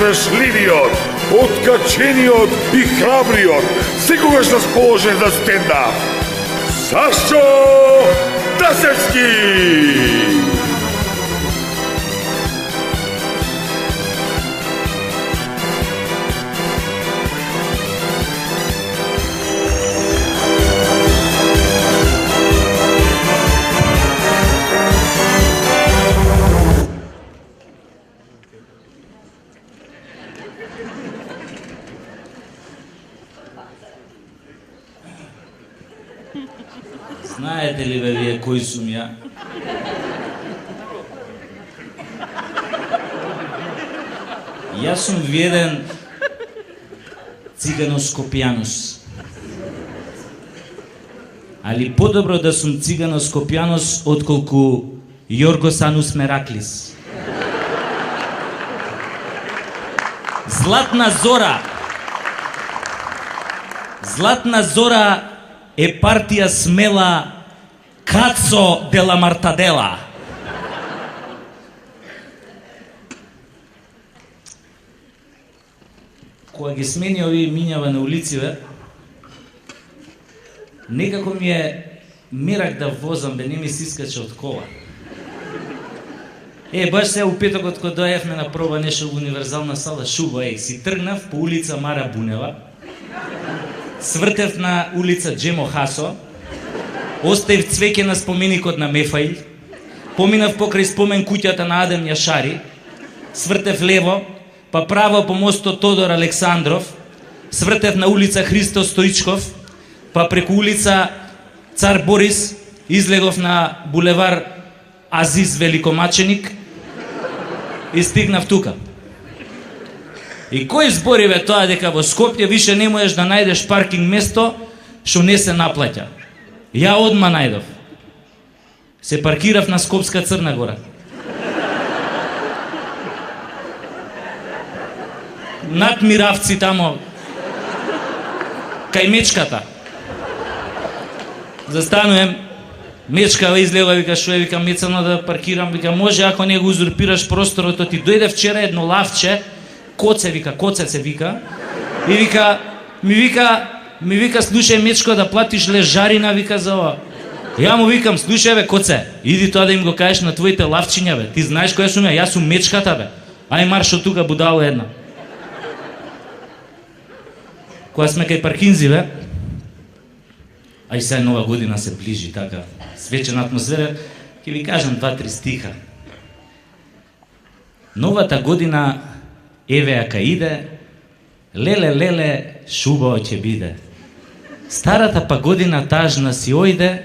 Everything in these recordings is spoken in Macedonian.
најиздржливиот, откачениот и храбриот, секогаш расположен за стендап. Сашо Тасевски! Знаете ли бе вие кој сум ја? Јас сум виден циганоскопјанус. Али подобро да сум циганоскопјанус отколку Јоргос Анус Мераклис. Златна зора. Златна зора е партија смела Кацо де ла Мартадела. Кога ги смени овие минјава на улициве, некако ми е мерак да возам, бе не ми се искаче од кола. Баш сега у петокот кога дојавме на проба нешто во универзална сала Шуба, си тргнав по улица Мара Бунева, свртев на улица Джемо Хасо, оставив цвеќе на споменикот на Мефаил, поминав покрај спомен куќата на Адем Јашари, свртев лево, па право по мостот Тодор Александров, свртев на улица Христо Стоичков, па преку улица Цар Борис, излегов на булевар Азиз Великомаченик и стигнав тука. И кој збори бе тоа дека во Скопје више не можеш да најдеш паркинг место што не се наплаќа? Ја одма најдов. Се паркирав на Скопска Црна Гора. Над Миравци тамо, кај мечката. Застануем, мечкава излева, вика, шо е, вика, мецано да паркирам, вика, може ако не го узурпираш просторот, ти дојде вчера едно лавче, коце, вика, коце се вика, и вика, ми вика, слушај мечко да платиш лежарина, вика, за ова. Ја му викам, слушај бе, коце, иди тоа да им го кажеш на твоите лавчиња, бе, ти знаеш која сум јас сум мечката, бе, ај марш од тука, будало една. Кога сме кај паркинзи, бе, ај сега нова година се ближи, така, свечена атмосфера, ќе ви кажам 2-3 стиха. Новата година еве ака иде, леле, шубао ќе биде. Старата па година тажна си ојде,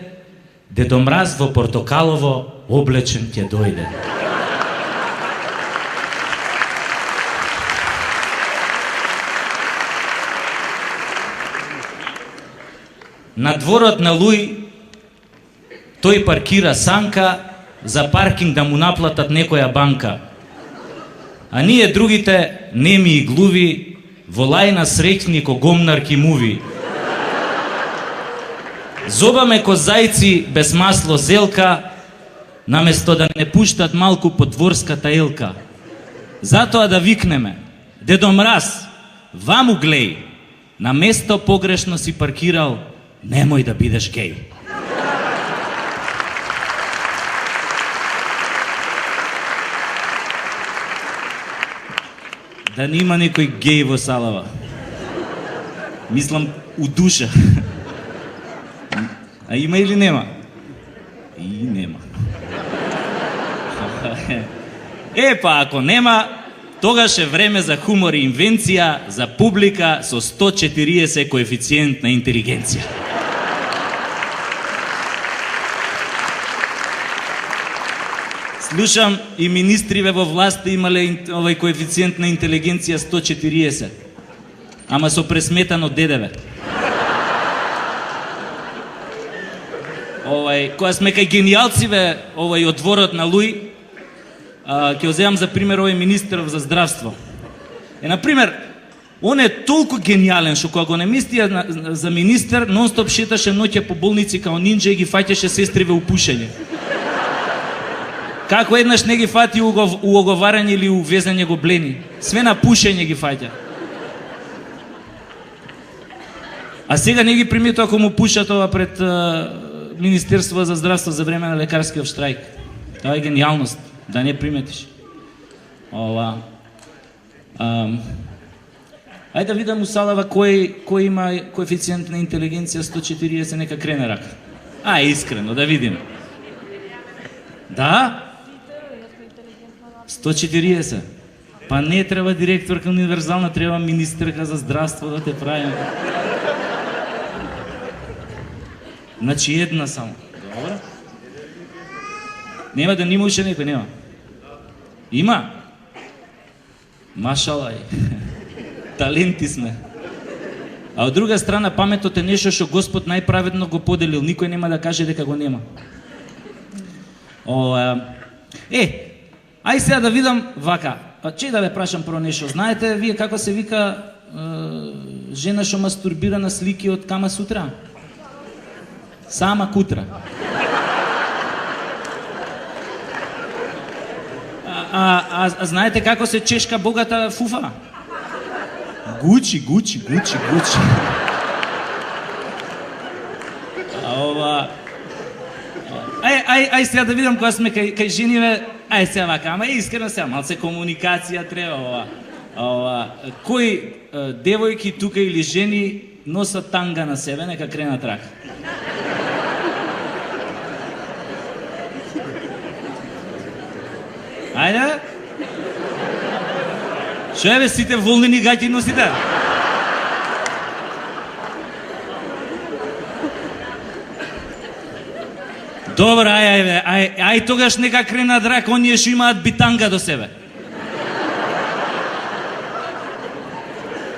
Дедо Мраз во портокалово облечен ќе дојде. На дворот на Луј тој паркира санка за паркинг да му наплатат некоја банка. А ние другите, неми и глуви, во лајна среќни ко гомнарки муви. Зобаме ко зајци без масло зелка, наместо да не пуштат малку по дворската елка. Затоа да викнеме, Дедо Мраз, ваму глеј, на место погрешно си паркирал, немој да бидеш геј. Да нема некој геј во салава. Мислам, у душа. А има или нема? И нема. Па ако нема, тогаш е време за хумор и инвенција за публика со 140 коефициент на интелигенција. Слушам и министриве во власта имале овој коефициент на интелигенција 140. Ама со пресметано ДДВ. Кога сме кај генијалциве, од дворот на Луј, ќе земам за пример овој министров за здравство. Например, он е толку гениален што кога го наместија за министер, нон-стоп шеташе ноќе по болници као нинџа и ги фаќаше сестриве у пушење. Како еднаш не ги фати у оговарање или у везање го блени. Све на пушење ги фаќа. А сега не ги примете ако му пушат ова пред Министерство за здравство за време на лекарскиот штрајк. Тоа е гениалност, да не приметиш. Ова. Ајде да видам у салава кој има коефициент на интелигенција 140, нека крене рака. Искрено, да видим. Да? 140. Па не треба директорка универзална, треба министерка за здравство да те правим. Значи една само. Добро. Нема да нема уште некој, нема. Има? Машала е. Таленти сме. А од друга страна, паметот е нешто што Господ најправедно го поделил. Никој нема да каже дека го нема. Ај сега да видам вака. Че да ве прашам про нешто. Знаете вие како се вика жена што мастурбира на слики од Кама Сутра? Сама Кутра. Знаете како се чешка богата фуфа? Гучи. Ај сега да видам кога сме кај жениве, сега вака, ама искрено сега, малце комуникација треба кои девојки тука или жени носат танга на себе, нека кренат рака. Ајде? Шо е бе, сите волнени гаќи носите? Добро, ај тогаш нека кренат рака оние што имаат битанга до себе.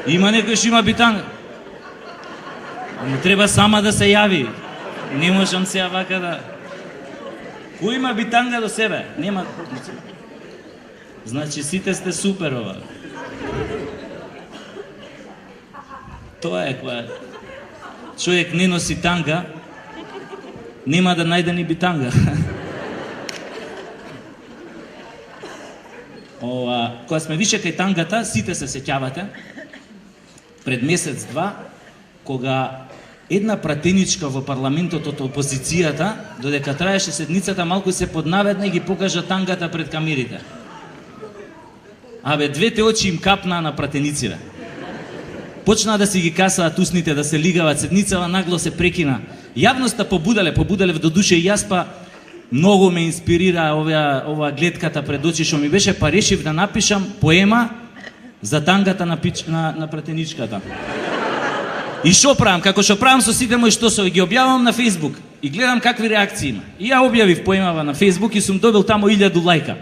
Има некој што има битанга. Не треба сама да се јави. Не можам сега вака да... Кој има битанга до себе? Нема... Значи сите сте супер ова. Тоа е која... Човек не носи танга, нема да најде ни битанга. Кога сме више кај тангата, сите се сеќавате, пред месец-два, кога една пратеничка во парламентот од опозицијата, додека траеше седницата, малку се поднаведна и ги покажа тангата пред камерите. Двете очи им капнаа на пратениците. Почнаа да си ги касаат усните, да се лигават, седницава нагло се прекина. Јавноста побудале до душе и јас па многу ме инспирира ова гледката пред очи што ми беше, па решив да напишам поема за тангата на пратеничката. И што правам? Како што правам со сите мои штосови, ги објавам на Facebook и гледам какви реакции има. И ја објавив поемава на Facebook и сум добил тамо 1000 лајка.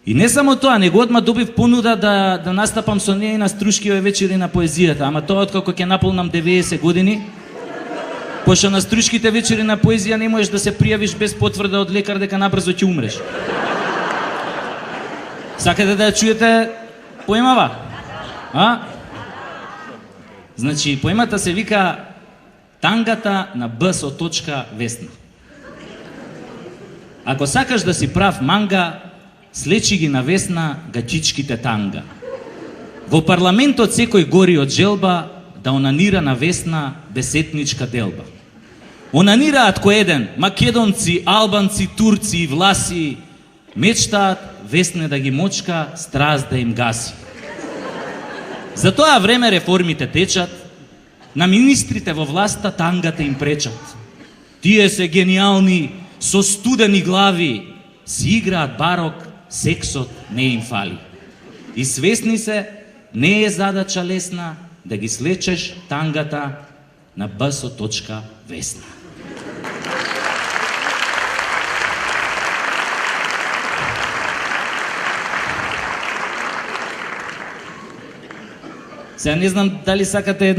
И не само тоа, него одма добив понуда да настапам со неја и на Струшкиве вечери на поезијата, ама тоа откако ќе наполнам 90 години, пошто на Струшките вечери на поезија не можеш да се пријавиш без потврда од лекар дека набрзо ќе умреш. Сакате да ја чуете поемава? Значи, поемата се вика Тангата на Б со точка Весна. Ако сакаш да си прав манга, слечи ги на Весна гачичките танга. Во парламентот секој гори од желба да онанира на Весна десетничка делба. Онанираат кој еден, македонци, албанци, турци и власи, мечтаат Весна да ги мочка, страст да им гаси. За тоа време реформите течат, на министрите во власта тангата им пречат. Тие се гениални, со студени глави, си играат барок, сексот не им фали. И свесни се, не е задача лесна да ги слечеш тангата на Б со точка Весна. Сега не знам дали сакате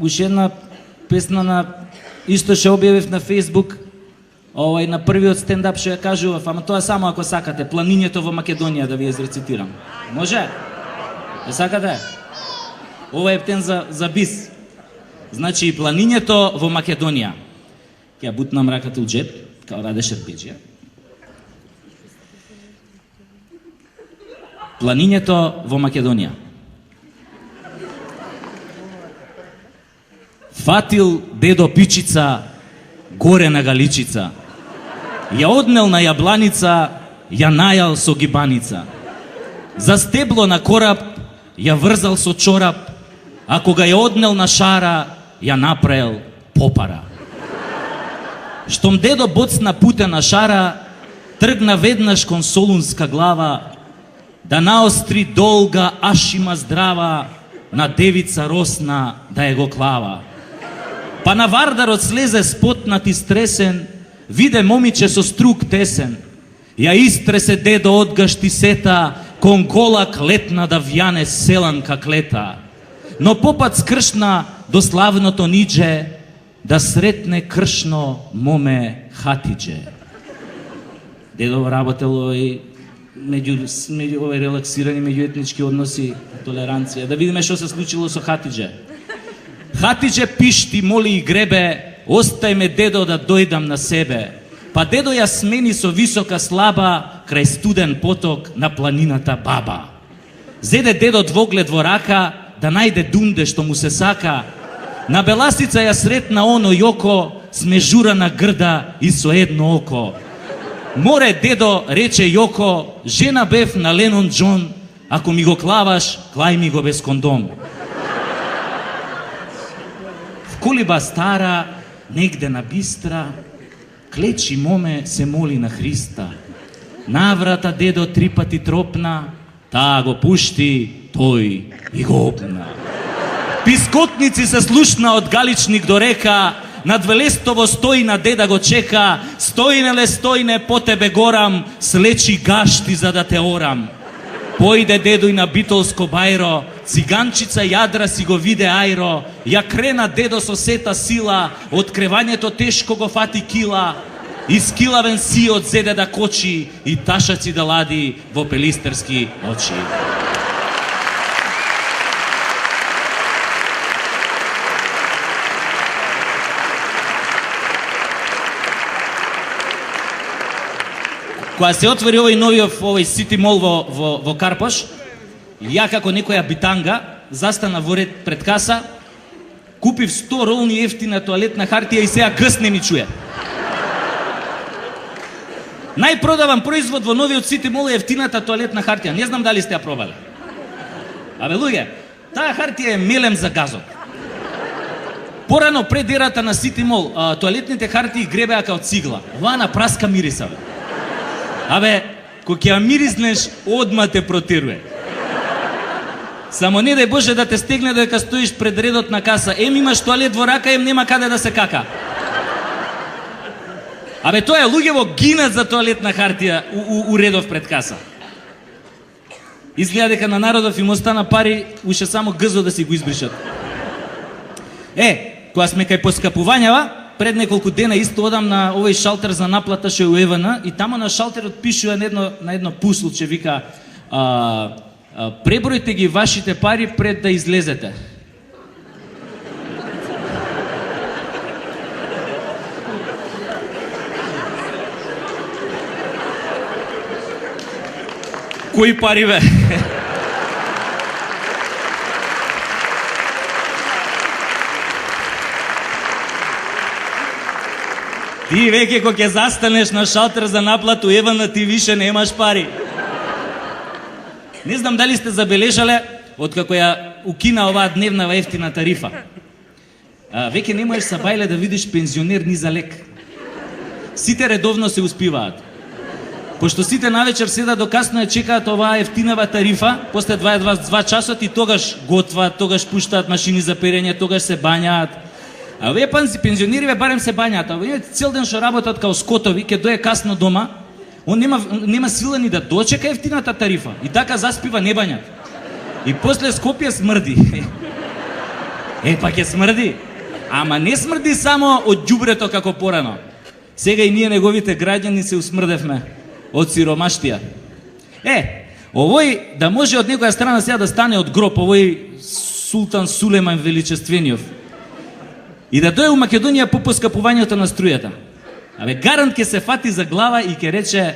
уште една песна на исто што објавив на Facebook, на првиот стендап што ја кажував, ама тоа само ако сакате, Планињето во Македонија да ви ја изрецитирам. Може? Ја сакате? Ова е птен за бис. Значи, Планињето во Македонија. Ќе ја бутнам раката у джеб, као Раде Шербеџија. Планињето во Македонија. Фатил дедо пичица горе на галичица. Ја однел на јабланица, ја најал со гибаница. За стебло на кораб ја врзал со чорап, а кога ја однел на шара, ја направил попара. Штом дедо боцна путе на шара, тргна веднаш кон Солунска глава, да наостри долга, аш има здрава, на девица росна да ја го клава. Па на вардарот слезе спотнат и стресен, виде момиче со струк тесен. Ја истресе дедо од гаштисета, кон голак летна да вјане селанка клета. Но попат скршна до славното нидже, да сретне кршно моме Хатидже. Дедо работело и меѓу овој релаксирани меѓуетнички односи, толеранција. Да видиме што се случило со Хатидже. Хатидже пишти, моли и гребе, остај ме дедо да дојдам на себе. Па дедо ја смени со висока слаба, крај студен поток на планината Баба. Зеде дедо двоглед во рака, да најде дунде што му се сака. На беласица ја сретна оно јоко, смежурана грда и со едно око. Море дедо, рече Јоко, жена бев на Ленон Џон, ако ми го клаваш, клај ми го без кондом. В колиба стара, негде на бистра, клечи моме се моли на Христа. Наврата дедо 3 пати тропна, таа го пушти, тој и го опна. Пискотници се слушна од Галичник до река, над Велестово стојна деда го чека, стојне, по тебе горам, слечи гашти за да те орам. Појде дедо и на Битолско бајро, циганчица јадра си го виде ајро, ја крена дедо со сета сила, од кревањето тешко го фати кила, искилавен сиот зеде да кочи и ташаци да лади во пелистерски очи. Кога се отвори овој Сити Мол во Карпош, ја како некоја битанга застана во ред пред каса, купив 100 ролни ефтина тоалетна хартија и сега гс не ми чуе. Најпродаван производ во новиот Сити Мол е ефтината тоалетна хартија. Не знам дали сте ја пробале. Абе луѓе, таа хартија е мелем за газот. Порано пред ерата на Сити Мол, тоалетните хартии гребеа као цигла. Оваа на праска мириса. Абе, кога ќе ја мириснеш, одма те протеруе. Само не дај Боже да те стегне додека стоиш пред редот на каса. Ем имаш тоалет во рака, ем нема каде да се кака. Абе, тоа е луѓево гинат за тоалетна хартија у редов пред каса. Изгледа дека на народов им остана пари, уште само гзо да си го избришат. Кога сме кај поскапувањава, пред неколку дена исто одам на овој шалтер за наплата што е у Евана и тамо на шалтерот пишува на едно пуслче, вика пребројте ги вашите пари пред да излезете. Кои пари бе? Ти веќе кога ќе застанеш на шалтер за наплату Евана, ти више немаш пари. Не знам дали сте забележале, откако ја укина оваа дневна ефтина тарифа. Веќе не можеш са бајле да видиш пензионер ни за лек. Сите редовно се успиваат. Пошто сите навечер седат до касно ја чекаат оваа ефтинава тарифа, после 22 часот и тогаш готват, тогаш пуштаат машини за перење, тогаш се бањаат. А овие пензионери барем се бањаат, а овие цел ден што работат као скотови, ќе дое касно дома, он нема сила ни да дочека ефтината тарифа и така заспива не бањат. И после Скопје смрди. Па ќе смрди. Ама не смрди само од ѓубрето како порано. Сега и ние неговите граѓани се усмрдевме од сиромаштија. Овој да може од некоја страна сега да стане од гроб, овој Султан Сулеман Величествениот. И да дое у Македонија по поскапувањето на струјата. Абе, гарант ќе се фати за глава и ќе рече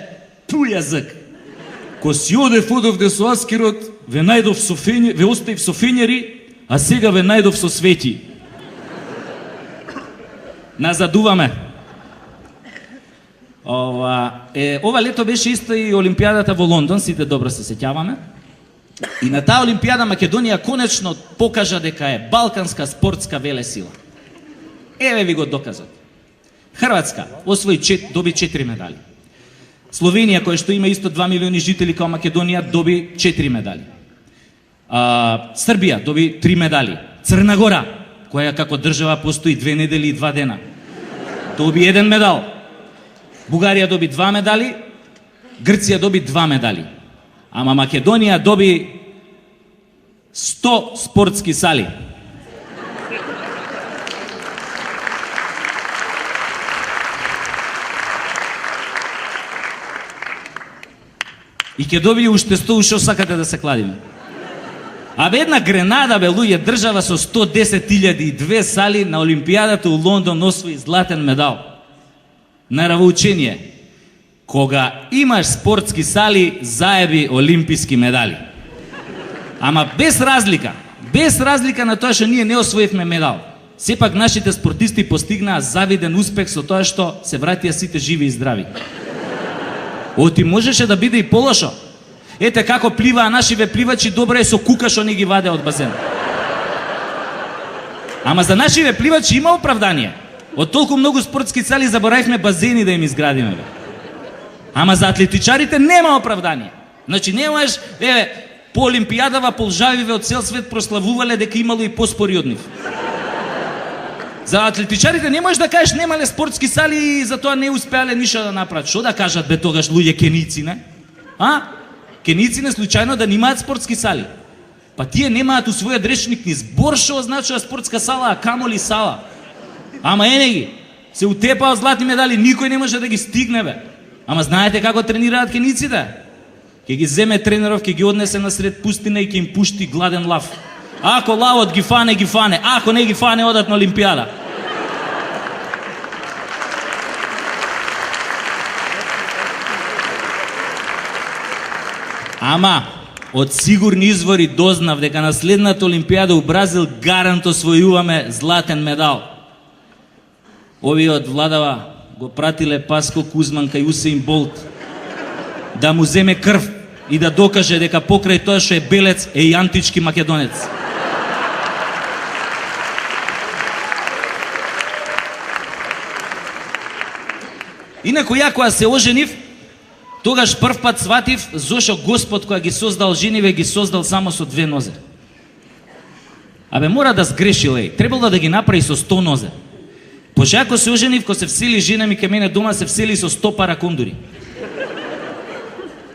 ту јазик. Ко си одевте со Аскерот, ве најдов со ве оставив со фењери, а сега ве најдов со свети. Назадуваме. Ова лето беше исто и Олимпијадата во Лондон, сите добро се сеќаваме. И на таа Олимпијада Македонија конечно покажа дека е балканска спортска велесила. Еве ви го доказот. Хрватска доби 4 медали. Словенија, која што има исто 2 милиони жители као Македонија, доби 4 медали. Србија доби 3 медали. Црна Гора, која како држава постои 2 недели и 2 дена, доби 1 медал. Бугарија доби 2 медали, Грција доби 2 медали. Ама Македонија доби 100 спортски сали. И ќе добие уште 100, уште сакате да се кладиме. Абе една Гренада, бе луѓе, држава со 110.002 сали на Олимпијадата у Лондон освои златен медал. Наравоучение. Кога имаш спортски сали, заеби олимписки медали. Ама без разлика на тоа што ние не освоивме медал. Сепак нашите спортисти постигнаа завиден успех со тоа што се вратија сите живи и здрави. Оти можеше да биде и полошо. Ете како пливаа нашиве пливачи, добро е со кука што не ги ваде од базен. Ама за нашиве пливачи има оправдание. Од толку многу спортски сали заборавивме базени да им изградиме. Бе. Ама за атлетичарите нема оправдание. Значи немаш, по Олимпијадава полжавиве од цел свет прославувале дека имало и поспори од нив. За атлетичарите не можеш да кажеш немале спортски сали и затоа не успеале ништо да направат. Што да кажат бе тогаш луѓе кеници, не? Кеници не случајно да немаат спортски сали. Па тие немаат у својот речник ни збор што означува спортска сала, а камоли сала. Ама ене ги, се утепаа златни медали, никој не може да ги стигне бе. Ама знаете како тренираат кениците? Ке ги земе тренеров, ке ги однесе на сред пустина и ке им пушти гладен лав. Ако лавот ги фане, ако не ги фане, одат на Олимпијада. Ама, од сигурни извори дознав дека на следната Олимпијада у Бразил гарант освојуваме златен медал. Овие од владава го пратиле Паско Кузман кај Усеин Болт да му земе крв и да докаже дека покрај тоа што е белец е и антички македонец. Инаку ја кога се оженив, тогаш прв пат сватив зошо Господ која ги создал жениве, ги создал само со 2 нозе. Абе мора да сгреши леј, требало да ги направи со 100 нозе. Пошто ако се оженив, ко се всели жена ми кај мене дома, се всели со 100 пара кондури.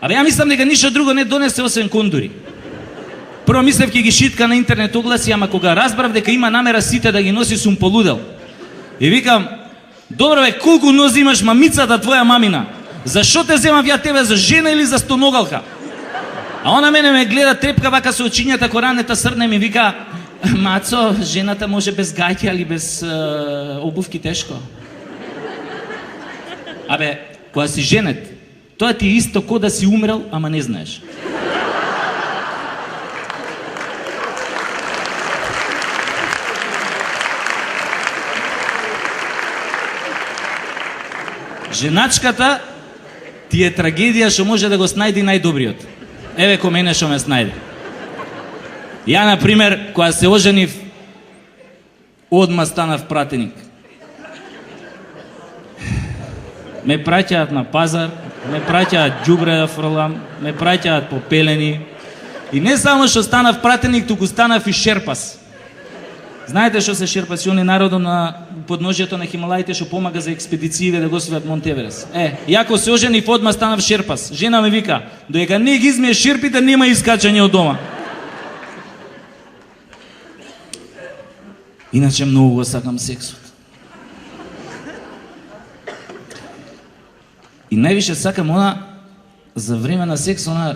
Абе ја мислам дека ништо друго не донесе освен кондури. Прво мислев ќе ги шитка на интернет огласи, ама кога разбрав дека има намера сите да ги носи, сум полудел. И викам, добро бе, колку нози имаш мамицата твоја мамина? Зашо те земам ја тебе, за жена или за стоногалка? А она мене ме гледа, трепка вака со очињата, коранета срне ми вика, Мацо, жената може без гаќи, али без обувки тешко. Абе, кога си женет, тоа ти е исто ко да си умрел, ама не знаеш. Женачката ти е трагедија што може да го снајди најдобриот. Еве ко мене што ме снајде. Ја, например, кога се оженив, одма станав пратеник. Ме праќаат на пазар, ме праќаат ѓубре да фрлам, ме праќаат попелени. И не само што станав пратеник, туку станав и шерпас. Знаете што се шерпаси, они народот на подножјето на Хималаите што помага за експедициите да го освојат Монт Еверест. Јако се оженив, одма станав шерпас. Жена ме вика, додека не ги измиеш шерпите, нема искачање од дома. Иначе многу го сакам сексот. И највише сакам она за време на секс, она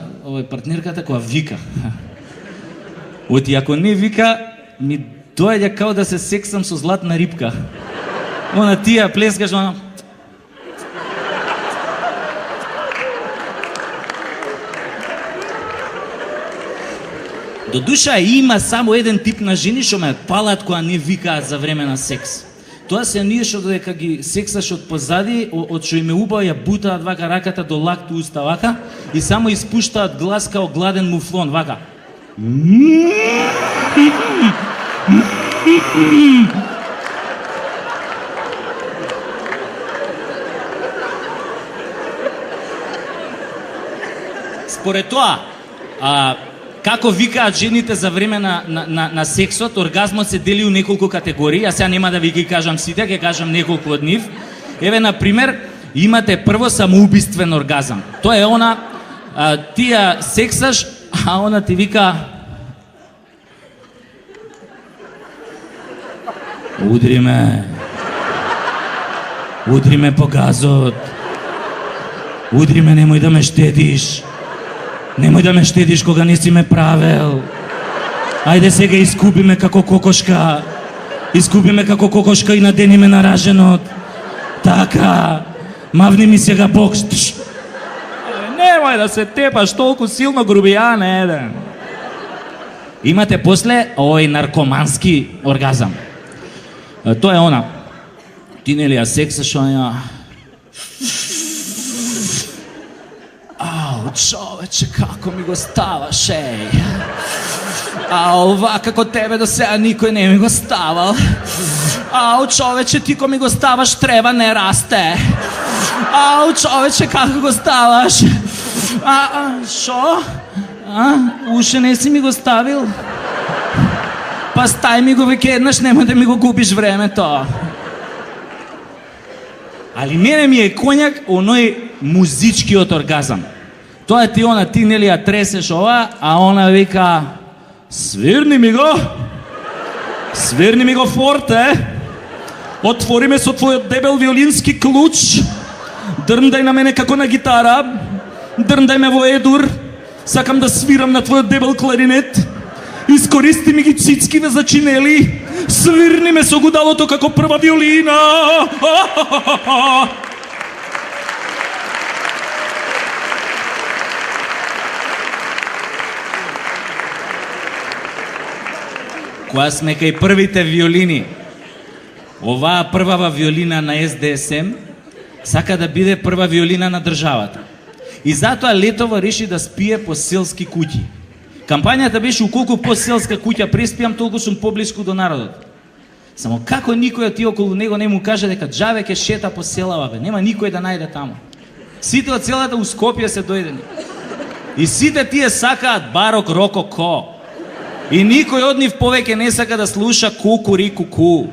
партнерката која вика. Оти ако не вика, ми доаѓа као да се сексам со златна рибка. Она тија плескаш, она... До душа има само еден тип на жени што ме палат кога не викаат за време на секс. Тоа се ние што додека ги сексаш од позади, од што им е убаво ја бутаат вака раката до лакту уста вака и само испуштаат глас као гладен муфлон вака. Според тоа, како викаат жените за време на сексот, оргазмот се дели у неколку категории, а сега нема да ви ги кажам сите, ќе кажам неколку од нив. Еве, например, имате прво самоубиствен оргазам. Тоа е она, ти ја сексаш, а она ти вика удри ме по газот, удри ме, немој да ме штедиш. Немој да ме штедиш кога не си ме правел. Ајде сега искупи ме како кокошка. Искупи ме како кокошка и надени ме на раженот. Така. Мавни ми сега бокс. Немој да се тепаш толку силно, грубијан еден. Имате после овој наркомански оргазам. Тоа е она. Ти нели ја сексаш оня. Ау, човече, како ми го ставаш, еј. Ау, ова како тебе до сега никој не ми го ставал. Ау, човече, ти ко ми го ставаш, треба не расте. Ау, човече, како го ставаш? Шо? Уште не си ми го ставил? Па стај ми го веќе еднаш, нема да ми го губиш времето. Али мене ми е коњак оној музичкиот оргазам. Тоа ти она, ти нели ја тресеш ова, а она вика свирни ми го форте, отвори ме со твојот дебел виолински клуч, дрндај на мене како на гитара, дрндај ме во едур, сакам да свирам на твојот дебел кларинет, искористи ми ги цицкиве за чинели, свирни ме со гудалото како прва виолина. Кога сме кај првите виолини, оваа првава виолина на СДСМ сака да биде прва виолина на државата. И затоа летово реши да спие по селски куќи. Кампањата беше уколку по селска куќа преспиам, толку сум поблиску до народот. Само како никој од тие околу него не му каже дека џаве ке шета по селава, бе, нема никој да најде таму. Сите од целата у Скопје се дојдени. И сите тие сакаат барок рококо. И никој од нив повеќе не сака да слуша кукурику.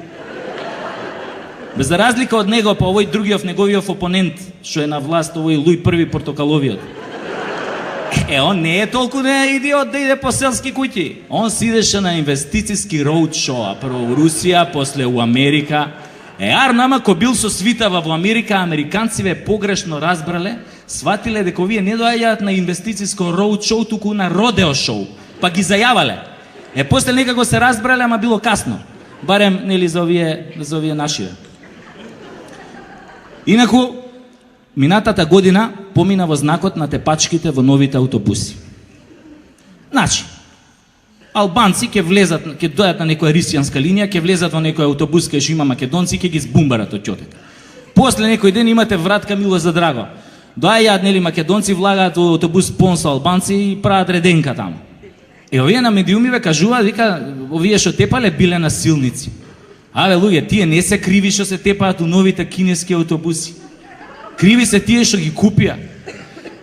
Без разлика од него, па овој другиот неговиот опонент, што е на власт, овој Луј први Портокаловиот. Он не е толку не идиот да иде по селски куќи. Он си идеше на инвестициски роудшоу, прво у Русија, после у Америка. Нама ко бил со свитава во Америка, американциве погрешно разбрале, сватиле дека овие не доаѓаат на инвестициско роудшоу, туку на родео шоу, па ги зајавале. После некако се разбрале, ама било касно. Барем, нели, за овие нашиве. Инаку, минатата година помина во знакот на тепачките во новите аутобуси. Значи, албанци ќе влезат, ќе дојат на некоја рисијанска линија, ќе влезат во некој аутобус кај што има македонци, ќе ги збумбарат од ќотек. После некој ден имате вратка Мило за драго. Доаѓаат, нели, македонци, влагаат во аутобус пон со албанци и прават реденка таму. Овие на медиумиве кажуваат, вика, овие што тепале биле насилници. Абе, луѓе, тие не се криви што се тепаат у новите кинески аутобуси. Криви се тие што ги купија.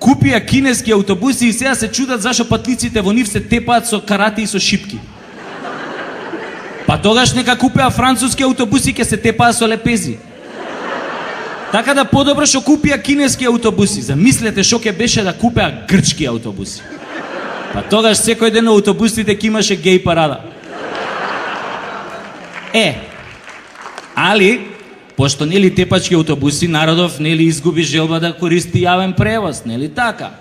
Купија кинески аутобуси и сега се чудат зашо патниците во нив се тепаат со карати и со шипки. Па тогаш нека купеа француски аутобуси, ќе се тепаат со лепези. Така да подобро што купија кинески аутобуси. Замислете што ќе беше да купеа грчки аутобуси. Па тогаш секој ден на аутобусите ќе имаше геј парада. Али, пошто нели тепачки аутобуси, народов нели изгуби желба да користи јавен превоз, нели така?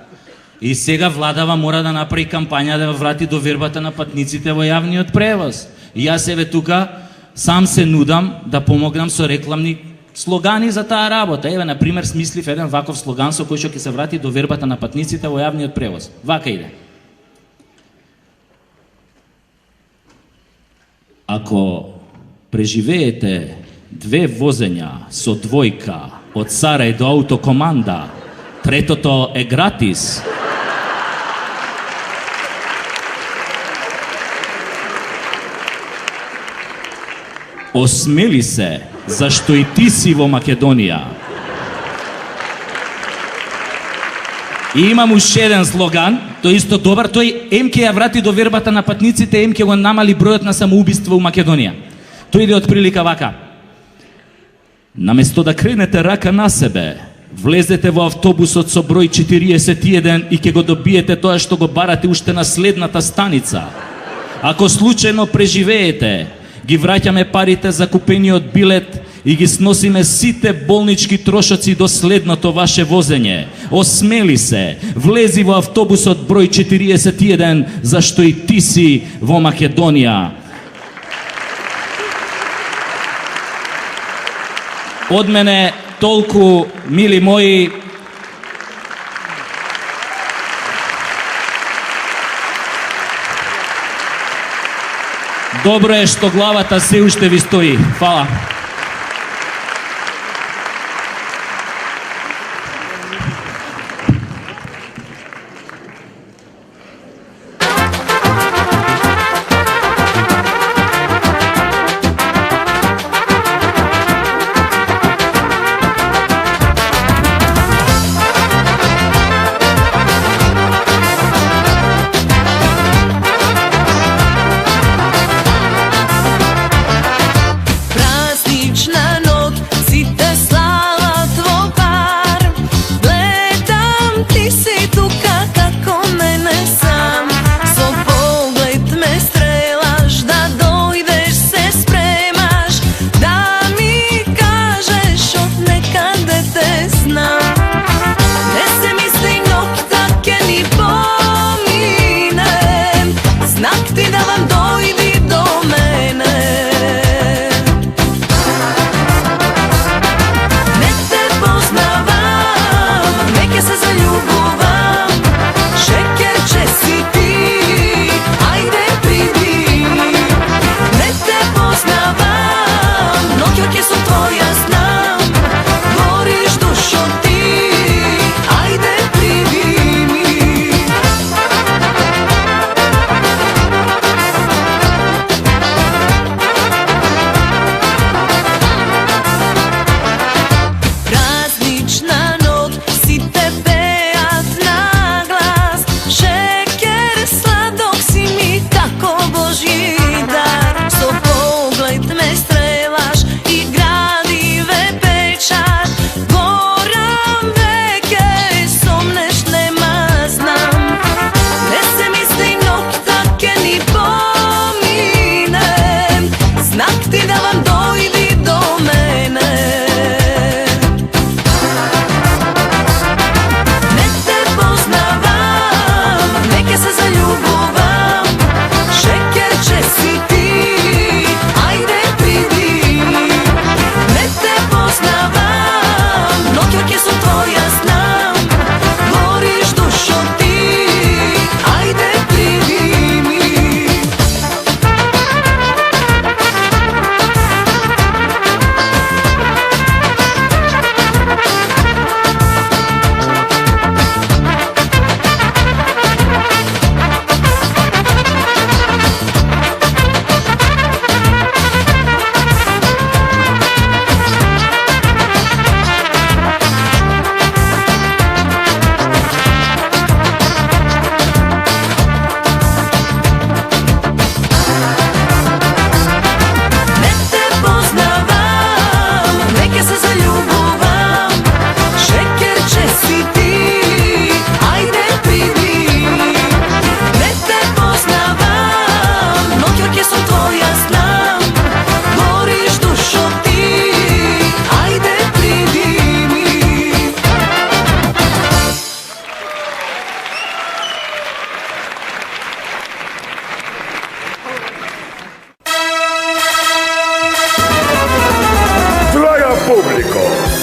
И сега владава мора да направи кампања да врати довербата на патниците во јавниот превоз. И јас еве тука сам се нудам да помогнам со рекламни слогани за таа работа. Еве, например, смислив еден ваков слоган со кој што ќе се врати довербата на патниците во јавниот превоз. Вака иде. Ako preživejete 2 vozenja so dvojka od Saraj do Autokomanda, tretото е gratis. Осмели се, зашто и ти си во Македонија. И имам уште еден слоган, тој исто добар, тој ем ке ја врати до вербата на патниците, ем ке го намали бројот на самоубиства у Македонија. Тој иде од прилика вака. Наместо да кренете рака на себе, влезете во автобусот со број 41 и ќе го добиете тоа што го барате уште на следната станица. Ако случајно преживеете, ги враќаме парите за купениот билет и ги сносиме сите болнички трошоци до следното ваше возење. Осмели се, влези во автобусот број 41, зашто и ти си во Македонија. Од мене толку, мили мои. Добро е што главата се уште ви стои. Фала.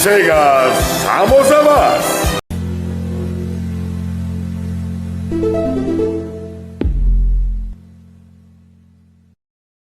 Сега само за вас!